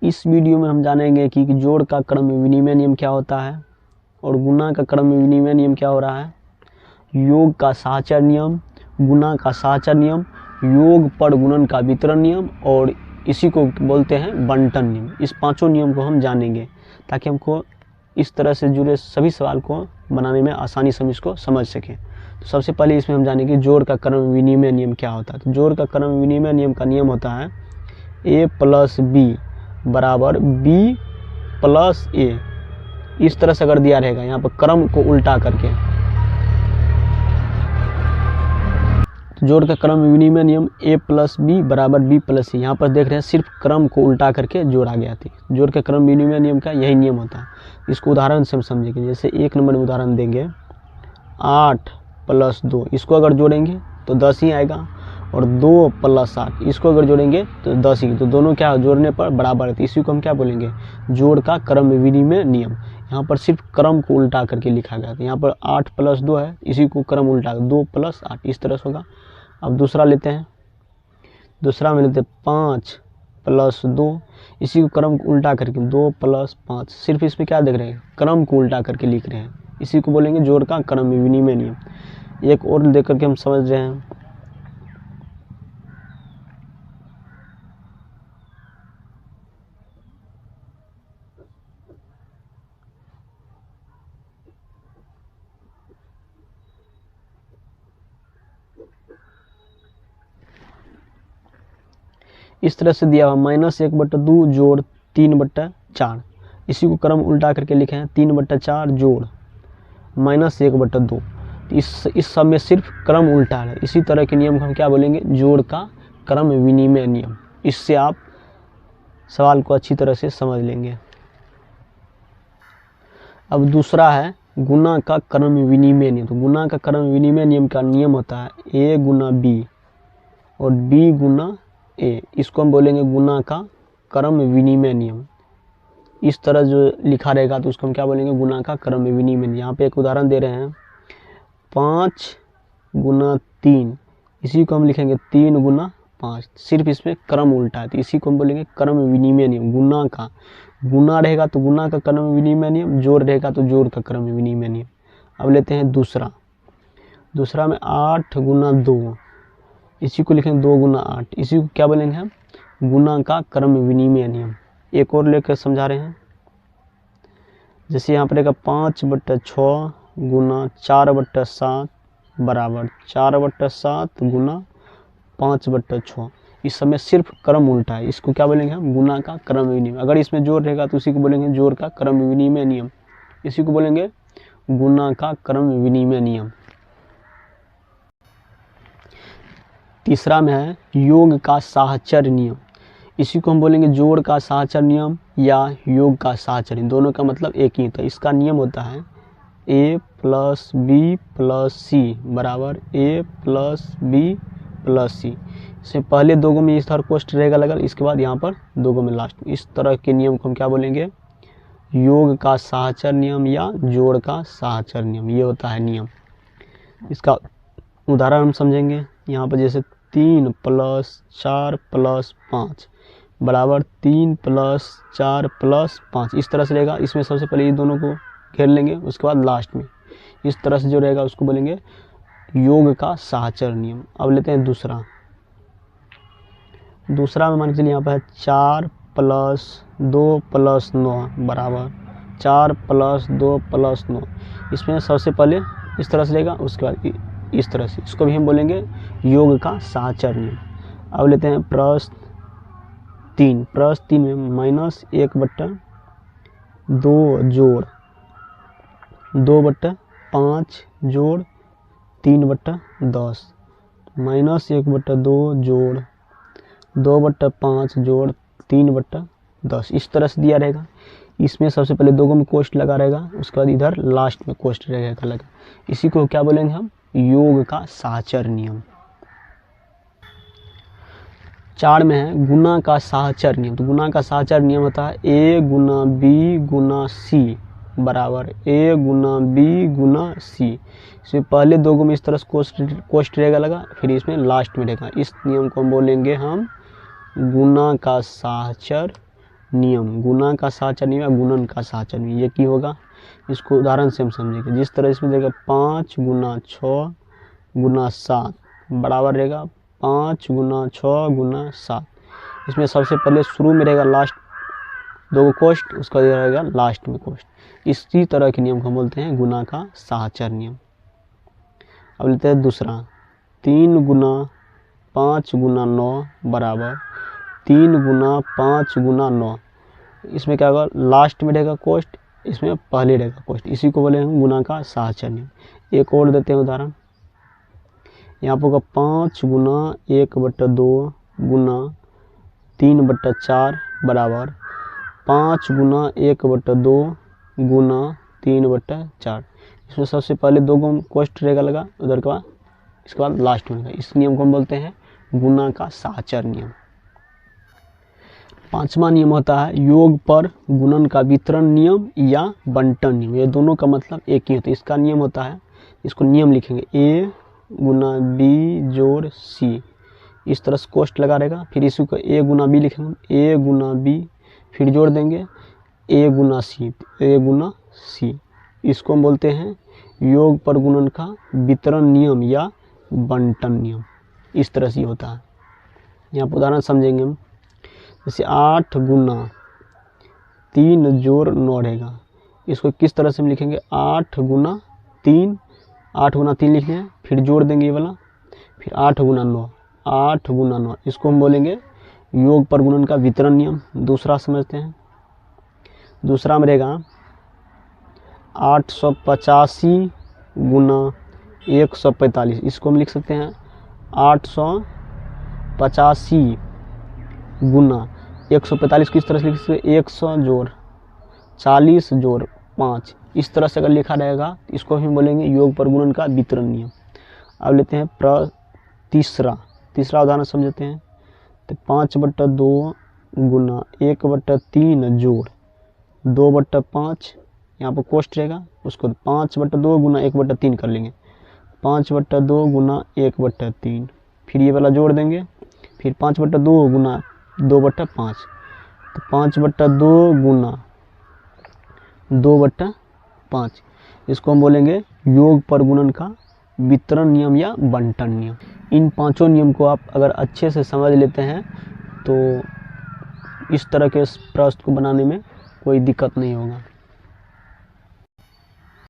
इस वीडियो में हम जानेंगे कि जोड़ का क्रम विनिमय नियम क्या होता है और गुणा का क्रम विनिमय नियम क्या हो रहा है, योग का साहचर्य नियम, गुणा का साहचर्य नियम, योग पर गुणन का वितरण नियम और इसी को बोलते हैं बंटन नियम। इस पांचों नियम को हम जानेंगे ताकि हमको इस तरह से जुड़े सभी सवाल को बनाने में आसानी से हम इसको समझ सकें। तो सबसे पहले इसमें हम जानेंगे जोड़ का क्रम विनिमय नियम क्या होता है। तो जोड़ का क्रम विनिमय नियम का नियम होता है a प्लस बी बराबर b प्लस a। इस तरह से अगर दिया रहेगा यहाँ पर क्रम को उल्टा करके, तो जोड़ का क्रम विनिमय नियम a प्लस बी बराबर b प्लस c। यहाँ पर देख रहे हैं सिर्फ क्रम को उल्टा करके जोड़ा गया था। जोड़ का क्रम विनिमय नियम का यही नियम होता है। इसको उदाहरण से हम समझेंगे। जैसे 1 नंबर में उदाहरण देंगे 8 प्लस 2, इसको अगर जोड़ेंगे तो 10 ही आएगा, और 2 प्लस 8 इसको अगर जोड़ेंगे तो 10 ही। तो दोनों क्या जोड़ने पर बराबर है। इसी को हम क्या बोलेंगे, जोड़ का क्रम विनिमय नियम। यहाँ पर सिर्फ क्रम को उल्टा करके लिखा गया था। यहाँ पर 8 प्लस 2 है, इसी को क्रम उल्टा 2 प्लस 8 इस तरह से होगा। अब दूसरा लेते हैं, दूसरा में लेते हैं 5 प्लस 2, इसी को क्रम को उल्टा करके 2 प्लस 5। सिर्फ इसमें क्या देख रहे हैं, क्रम को उल्टा करके लिख रहे हैं। इसी को बोलेंगे जोड़ का क्रम विनिमय नियम। एक और देख करके हम समझ रहे हैं। इस तरह से दिया हुआ -1/2 जोड़ 3/4, इसी को क्रम उल्टा करके लिखे हैं 3/4 जोड़ -1/2। इस सब में सिर्फ क्रम उल्टा है। इसी तरह के नियम को हम क्या बोलेंगे, जोड़ का क्रम विनिमय नियम। इससे आप सवाल को अच्छी तरह से समझ लेंगे। अब दूसरा है गुणा का क्रम विनिमय नियम। तो गुणा का क्रम विनिमय नियम का नियम होता है a गुना b और b गुना a। इसको हम बोलेंगे गुणा का क्रम विनिमय नियम। इस तरह जो लिखा रहेगा तो उसको हम क्या बोलेंगे, गुणा का क्रम विनिमय नियम। यहाँ पे एक उदाहरण दे रहे हैं 5 गुना 3, इसी को हम लिखेंगे 3 गुना 5। सिर्फ इसमें क्रम उल्टा है, तो इसी को हम बोलेंगे क्रम विनिमय नियम। गुणा का गुणा रहेगा तो गुणा का क्रम विनिमय नियम, जोड़ रहेगा तो जोड़ का क्रम विनिमय नियम। अब लेते हैं दूसरा में 8 गुना 2, इसी को लिखेंगे 2 गुना 8, इसी को क्या बोलेंगे हम, गुणा का क्रम विनिमय नियम। एक और लेकर समझा रहे हैं। जैसे यहाँ पर 5/6 गुना 4/7 बराबर 4/7 गुना 5/6। इस समय सिर्फ क्रम उल्टा है, इसको क्या बोलेंगे हम, गुणा का क्रम विनिमय। अगर इसमें जोड़ रहेगा तो उसी को बोलेंगे जोड़ का क्रम विनिमय नियम। इसी को बोलेंगे गुणा का क्रम विनिमय नियम। तीसरा में है योग का साहचर्य नियम। इसी को हम बोलेंगे जोड़ का साहचर्य नियम या योग का साहचर्य, दोनों का मतलब एक ही। तो इसका नियम होता है a प्लस बी प्लस सी बराबर a प्लस बी प्लस सी। इससे पहले दो गो में इस तरह कोष्ट रहेगा लगा, इसके बाद यहाँ पर दो गो में लास्ट में। इस तरह के नियम को हम क्या बोलेंगे, योग का साहचर्य नियम या जोड़ का साहचर्य नियम। ये होता है नियम। इसका उदाहरण हम समझेंगे। यहाँ पर जैसे 3 प्लस 4 प्लस 5 बराबर 3 प्लस 4 प्लस 5, इस तरह से रहेगा। इसमें सबसे पहले ये दोनों को घेर लेंगे, उसके बाद लास्ट में इस तरह से जो रहेगा उसको बोलेंगे योग का साहचर्य नियम। अब लेते हैं दूसरा में मान के चलिए यहाँ पर है 4 प्लस 2 प्लस 9 बराबर 4 प्लस 2 प्लस 9। इसमें सबसे पहले इस तरह से रहेगा, उसके बाद इस तरह से, इसको भी हम बोलेंगे योग का साहचर्य नियम। अब लेते हैं प्रश्न 3 में -1/2 जोड़ 2/5 जोड़ 3/10, -1/2 जोड़ 2/5 जोड़ 3/10, इस तरह से दिया रहेगा। इसमें सबसे पहले दो गो में कोष्ट लगा रहेगा, उसके बाद इधर लास्ट में कोष्ट रहेगा लगा। इसी को क्या बोलेंगे हम, योग का साहचर्य नियम। 4 में है गुणा का साहचर्य नियम। तो गुणा का साहचर्य नियम होता है a Guna b Guna c बराबर a Guna b Guna c। इसमें पहले दो गो में इस तरह से कोष्ट रहेगा लगा, फिर इसमें लास्ट में रहेगा। इस नियम को हम बोलेंगे हम गुणा का साहचर्य नियम, गुना का साहचर्य नियम या गुणन का साहचर्य नियम, ये की होगा। इसको उदाहरण से हम समझेंगे। जिस तरह इसमें देगा 5 गुना 6 गुना 7 बराबर रहेगा 5 गुना 6 गुना 7। इसमें सबसे पहले शुरू में रहेगा लास्ट दो को कोष्ट, उसका रहेगा लास्ट में कोष्ट। इसी तरह के नियम को हम बोलते हैं गुना का साहचर्य नियम। अब लेते हैं दूसरा, 3 गुना 5 गुना 9 बराबर 3 गुना 5 गुना 9। इसमें क्या होगा, लास्ट में रहेगा कोष्ट, इसमें पहले रहेगा कोष्ट। इसी को बोले हम गुना का साहचर्य नियम। एक और देते हैं उदाहरण। यहाँ पर होगा 5 गुना 1/2 गुना 3/4 बराबर 5 गुना 1/2 गुना 3/4। इसमें सबसे पहले 2 गुण कोष्ट रहेगा लगा उधर का, इसके बाद लास्ट में रहेगा। इस नियम को हम बोलते हैं गुना का साहचर्य नियम। पांचवा नियम होता है योग पर गुणन का वितरण नियम या बंटन नियम। ये दोनों का मतलब एक ही होता है। इसका नियम होता है, इसको नियम लिखेंगे A गुना B जोड़ C, इस तरह से कोष्ट लगा रहेगा। फिर इसी को A गुना B लिखेंगे, A गुना B, फिर जोड़ देंगे A Guna C, A Guna C। इसको हम बोलते हैं योग पर गुणन का वितरण नियम या बंटन नियम। इस तरह से होता है। यहाँ पर उदाहरण समझेंगे हम। जैसे 8 गुना 3 जोड़ 9 रहेगा। इसको किस तरह से हम लिखेंगे, 8 गुना 3, 8 गुना 3 लिखते हैं, फिर जोड़ देंगे ये वाला, फिर 8 गुना 9, 8 गुना 9। इसको हम बोलेंगे योग पर गुणन का वितरण नियम। दूसरा समझते हैं। दूसरा में रहेगा 885 गुना 145। इसको हम लिख सकते हैं 885 गुना 145 किस तरह से लिख सकते हैं, 100 जोड़ 40 जोड़ 5। इस तरह से अगर लिखा रहेगा इसको हम बोलेंगे योग पर गुणन का वितरण नियम। अब लेते हैं तीसरा उदाहरण समझते हैं। तो 5/2 गुना 1/3 जोड़ 2/5, यहाँ पर कोष्ट रहेगा, उसको 5/2 गुना 1/3 कर लेंगे, 5/2 गुना 1/3, फिर ये वाला जोड़ देंगे, फिर 5/2 गुना 2/5, तो 5/2 गुना 2/5। इसको हम बोलेंगे योग पर गुणन का वितरण नियम या बंटन नियम। इन पांचों नियम को आप अगर अच्छे से समझ लेते हैं तो इस तरह के प्रश्न को बनाने में कोई दिक्कत नहीं होगा।